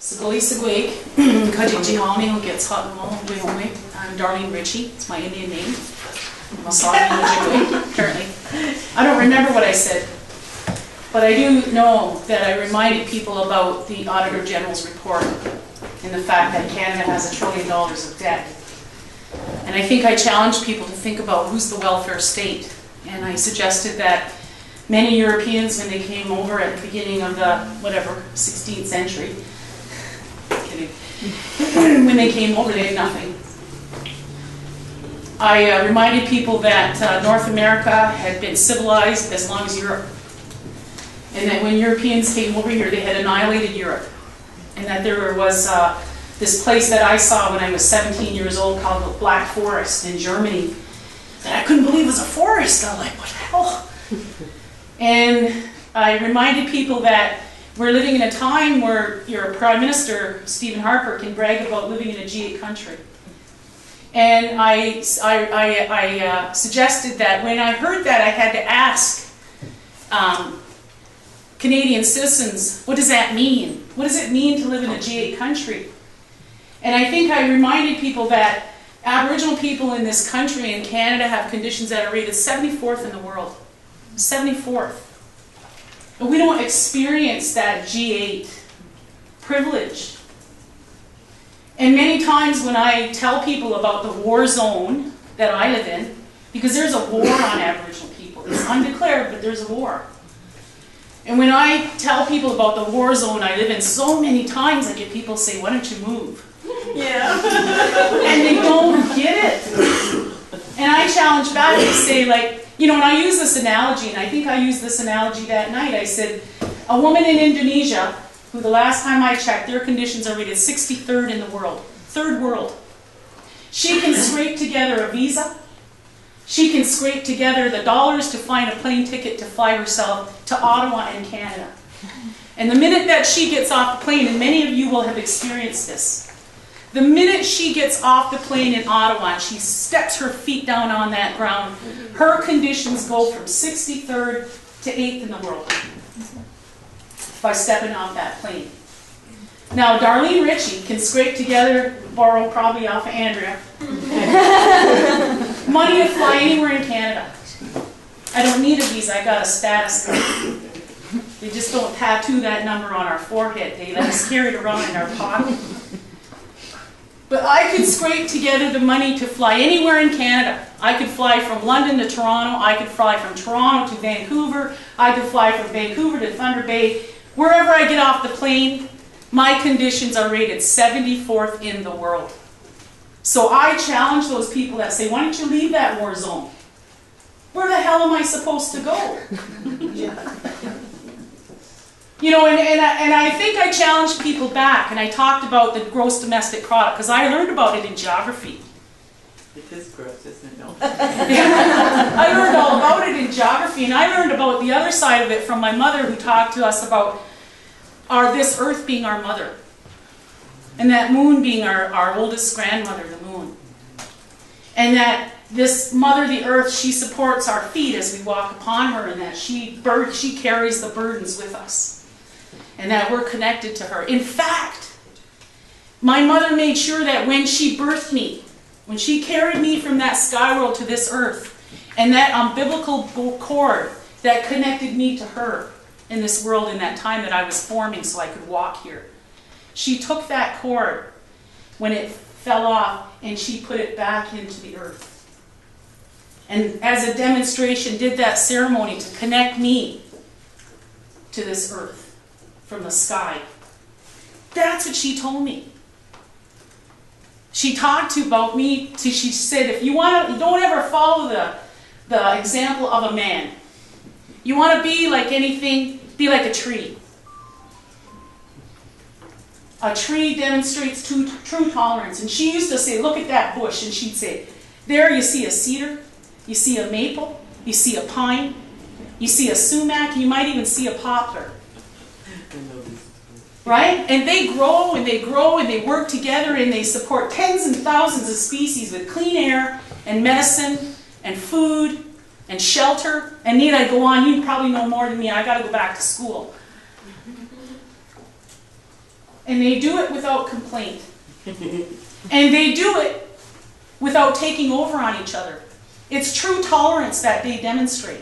Sagoli Sagwig, Kajijihani who gets hot and I'm Darlene Ritchie, it's my Indian name. Apparently. I don't remember what I said, but I do know that I reminded people about the Auditor General's report and the fact that Canada has $1 trillion of debt. And I think I challenged people to think about who's the welfare state. And I suggested that many Europeans, when they came over at the beginning of the, 16th century, kidding, when they came over, they had nothing. I reminded people that North America had been civilized as long as Europe. And that when Europeans came over here, they had annihilated Europe. And that there was this place that I saw when I was 17 years old called the Black Forest in Germany. That I couldn't believe was a forest. I'm like, what the hell? And I reminded people that we're living in a time where your Prime Minister, Stephen Harper, can brag about living in a G8 country. And I suggested that when I heard that, I had to ask Canadian citizens, what does that mean? What does it mean to live in a G8 country? And I think I reminded people that Aboriginal people in this country in Canada have conditions that are rated 74th in the world. 74th. But we don't experience that G8 privilege. And many times when I tell people about the war zone that I live in, because there's a war on Aboriginal people. It's undeclared, but there's a war. And when I tell people about the war zone I live in, so many times I get people say, why don't you move? Yeah. And they don't get it. And I challenge back and say, like, you know, and I use this analogy, and I think I used this analogy that night. I said, a woman in Indonesia, who the last time I checked, their conditions are rated 63rd in the world. Third world. She can scrape together a visa. She can scrape together the dollars to find a plane ticket to fly herself to Ottawa in Canada. And the minute that she gets off the plane, and many of you will have experienced this, the minute she gets off the plane in Ottawa and she steps her feet down on that ground, her conditions go from 63rd to 8th in the world by stepping off that plane. Now, Darlene Ritchie can scrape together, borrow probably off of Andrea, money to fly anywhere in Canada. I don't need a visa, I got a status card. They just don't tattoo that number on our forehead. They let us carry it around in our pocket. But I could scrape together the money to fly anywhere in Canada. I could fly from London to Toronto. I could fly from Toronto to Vancouver. I could fly from Vancouver to Thunder Bay. Wherever I get off the plane, my conditions are rated 74th in the world. So I challenge those people that say, why don't you leave that war zone? Where the hell am I supposed to go? You know, and I think I challenged people back, and I talked about the gross domestic product, because I learned about it in geography. It is gross, isn't it? No. I learned all about it in geography, and I learned about the other side of it from my mother, who talked to us about this earth being our mother, and that moon being our oldest grandmother, the moon. And that this mother, the earth, she supports our feet as we walk upon her, and that she carries the burdens with us. And that we're connected to her. In fact, my mother made sure that when she birthed me, when she carried me from that sky world to this earth, and that umbilical cord that connected me to her in this world in that time that I was forming so I could walk here, she took that cord when it fell off and she put it back into the earth. And as a demonstration, did that ceremony to connect me to this earth from the sky. That's what she told me. She talked about me. She said, if you want to, don't ever follow the example of a man. You want to be like anything, be like a tree. A tree demonstrates true tolerance. And she used to say, look at that bush. And she'd say, there you see a cedar, you see a maple, you see a pine, you see a sumac, you might even see a poplar. Right? And they grow and they grow and they work together and they support tens and thousands of species with clean air and medicine and food and shelter. And need I go on? You probably know more than me. I got to go back to school. And they do it without complaint. And they do it without taking over on each other. It's true tolerance that they demonstrate.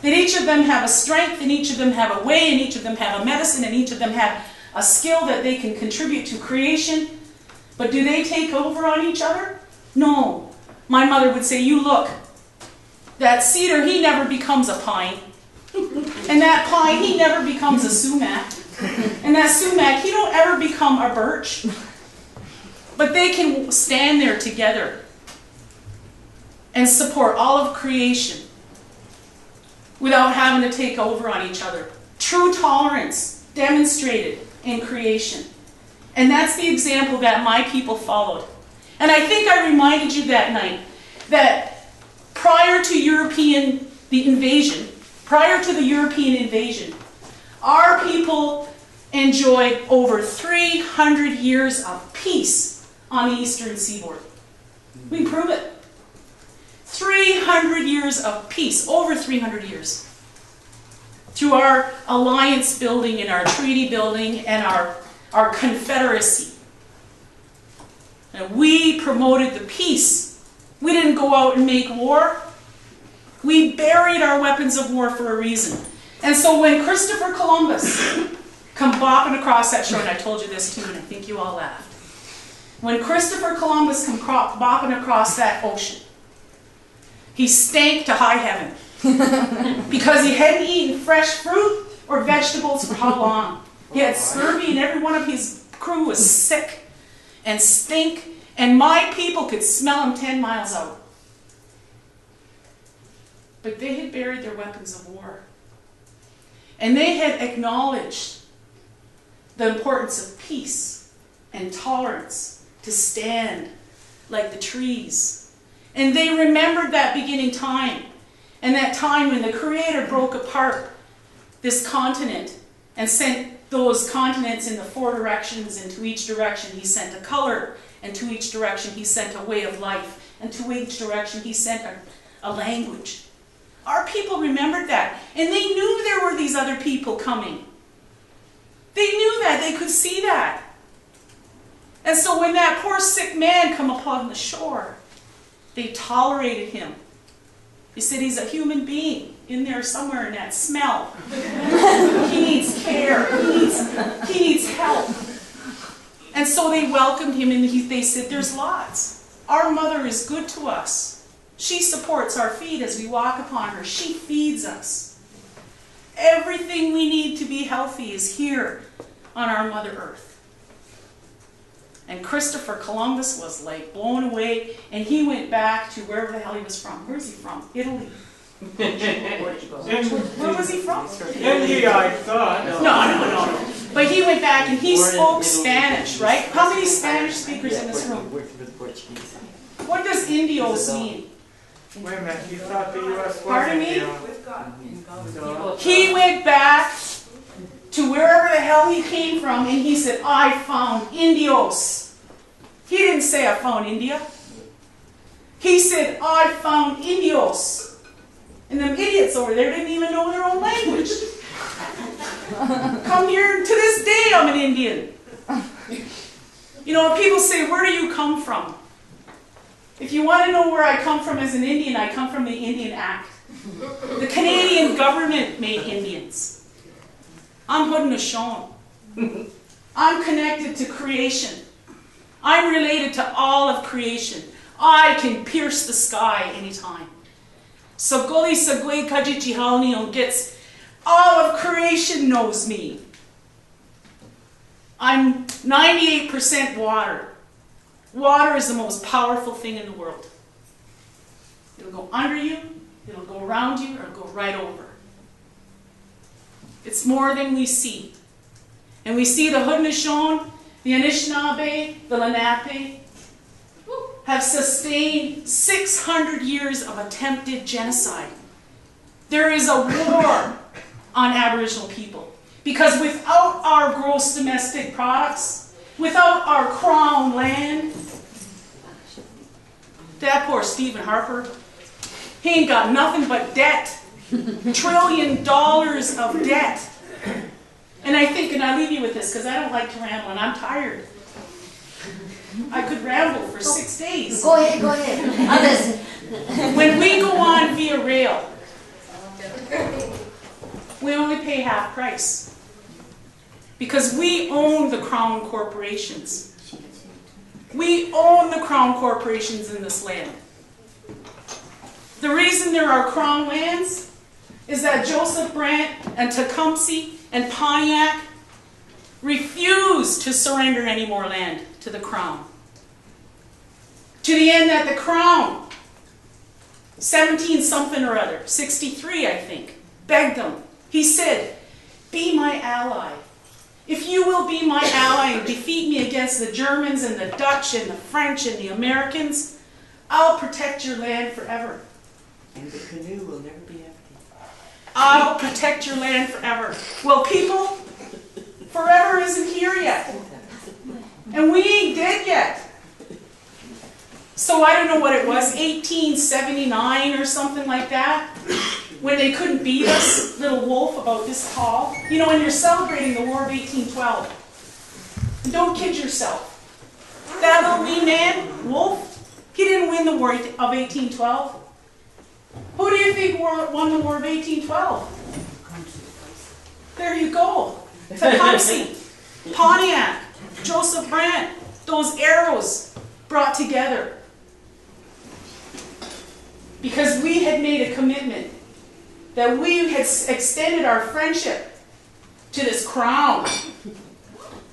That each of them have a strength, and each of them have a way, and each of them have a medicine, and each of them have a skill that they can contribute to creation. But do they take over on each other? No. My mother would say, you look, that cedar, he never becomes a pine. And that pine, he never becomes a sumac. And that sumac, he don't ever become a birch. But they can stand there together and support all of creation without having to take over on each other. True tolerance demonstrated in creation. And that's the example that my people followed. And I think I reminded you that night that prior to the European invasion, our people enjoyed over 300 years of peace on the eastern seaboard. We can prove it. 300 years of peace, over 300 years. Through our alliance building and our treaty building and our confederacy. And we promoted the peace. We didn't go out and make war. We buried our weapons of war for a reason. And so when Christopher Columbus come bopping across that shore, and I told you this too, and I think you all laughed. When Christopher Columbus come bopping across that ocean, he stank to high heaven because he hadn't eaten fresh fruit or vegetables for how long? He had scurvy, and every one of his crew was sick and stink, and my people could smell him 10 miles out. But they had buried their weapons of war. And they had acknowledged the importance of peace and tolerance to stand like the trees. And they remembered that beginning time, and that time when the Creator broke apart this continent and sent those continents in the 4 directions, and to each direction he sent a color, and to each direction he sent a way of life, and to each direction he sent a language. Our people remembered that, and they knew there were these other people coming. They knew that, they could see that. And so when that poor sick man come upon the shore, they tolerated him. They said he's a human being in there somewhere in that smell. He needs care. He needs help. And so they welcomed him, and they said, there's lots. Our mother is good to us. She supports our feet as we walk upon her. She feeds us. Everything we need to be healthy is here on our Mother Earth. And Christopher Columbus was like blown away, and he went back to wherever the hell he was from. Where's he from? Italy. Where was he from? India, I thought. No. But he went back and he spoke Spanish, right? How many Spanish speakers in this room? What does indios mean? Wait a minute, you thought the U.S. was Pardon me? India. He went back to wherever the hell he came from, and he said, I found indios. He didn't say I found India. He said, I found indios. And them idiots over there didn't even know their own language. Come here, to this day I'm an Indian. You know, when people say, where do you come from? If you want to know where I come from as an Indian, I come from the Indian Act. The Canadian government made Indians. I'm Haudenosaunee. I'm connected to creation. I'm related to all of creation. I can pierce the sky anytime. So Goli Sagwe Kajichihalnion gets, all of creation knows me. I'm 98% water. Water is the most powerful thing in the world. It'll go under you, it'll go around you, or it'll go right over. It's more than we see. And we see the Haudenosaunee, the Anishinaabe, the Lenape have sustained 600 years of attempted genocide. There is a war on Aboriginal people. Because without our gross domestic products, without our crown land, that poor Stephen Harper, he ain't got nothing but debt. $1 trillion of debt. And I think, and I'll leave you with this because I don't like to ramble and I'm tired. I could ramble for 6 days. Go ahead, go ahead. I'll listen. When we go on via rail, we only pay half price because we own the crown corporations. We own the crown corporations in this land. The reason there are crown lands is that Joseph Brant and Tecumseh and Pontiac refused to surrender any more land to the crown. To the end that the crown, 17 something or other, 63 I think, begged them. He said, be my ally. If you will be my ally and defeat me against the Germans and the Dutch and the French and the Americans, I'll protect your land forever. And the canoe will never be empty. I'll protect your land forever. Well, people, forever isn't here yet. And we ain't dead yet. So I don't know what it was, 1879 or something like that, when they couldn't beat us, little wolf about this tall. You know, when you're celebrating the War of 1812, and don't kid yourself. That little wee man, Wolf, he didn't win the War of 1812. Who do you think won the War of 1812? There you go. Tecumseh, Pontiac, Joseph Brant, those arrows brought together. Because we had made a commitment that we had extended our friendship to this crown.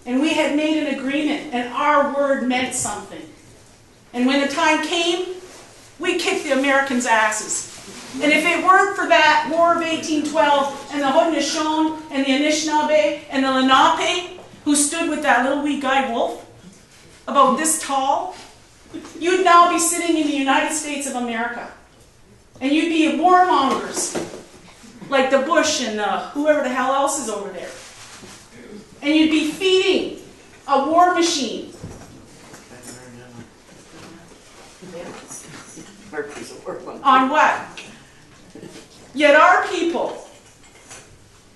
And we had made an agreement, and our word meant something. And when the time came, we kicked the Americans' asses. And if it weren't for that War of 1812 and the Haudenosaunee and the Anishinaabe and the Lenape, who stood with that little wee guy Wolf, about this tall, you'd now be sitting in the United States of America. And you'd be warmongers, like the Bush and whoever the hell else is over there. And you'd be feeding a war machine. On what? Yet our people,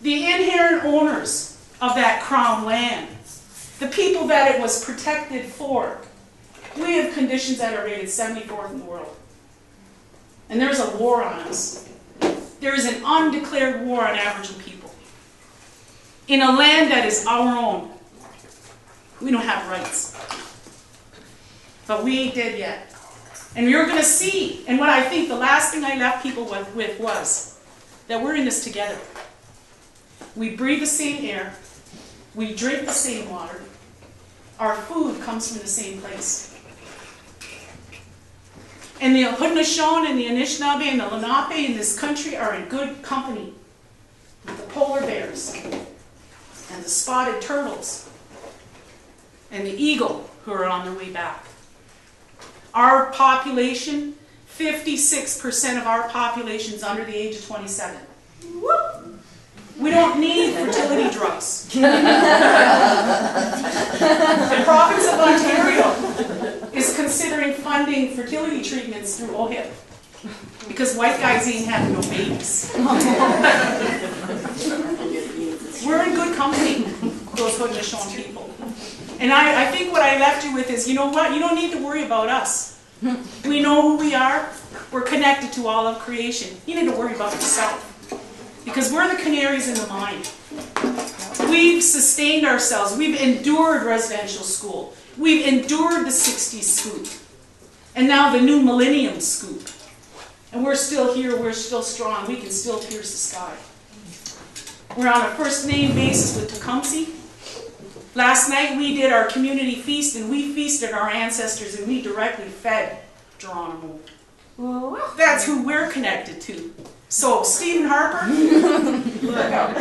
the inherent owners of that crown land, the people that it was protected for, we have conditions that are rated 74th in the world. And there's a war on us. There is an undeclared war on Aboriginal people. In a land that is our own. We don't have rights. But we ain't dead yet. And you're going to see, and what I think the last thing I left people with was that we're in this together. We breathe the same air. We drink the same water. Our food comes from the same place. And the Haudenosaunee and the Anishinaabe and the Lenape in this country are in good company with the polar bears and the spotted turtles and the eagle who are on their way back. Our population, 56% of our population is under the age of 27. Whoop. We don't need fertility drugs. The province of Ontario is considering funding fertility treatments through OHIP because white guys ain't having no babies. We're in good company, those Haudenosaunee people. And I think what I left you with is, you know what? You don't need to worry about us. We know who we are. We're connected to all of creation. You need to worry about yourself. Because we're the canaries in the mine. We've sustained ourselves. We've endured residential school. We've endured the 60s scoop. And now the new millennium scoop. And we're still here. We're still strong. We can still pierce the sky. We're on a first name basis with Tecumseh. Last night we did our community feast and we feasted our ancestors and we directly fed Geronimo. That's who we're connected to. So, Stephen Harper, look out.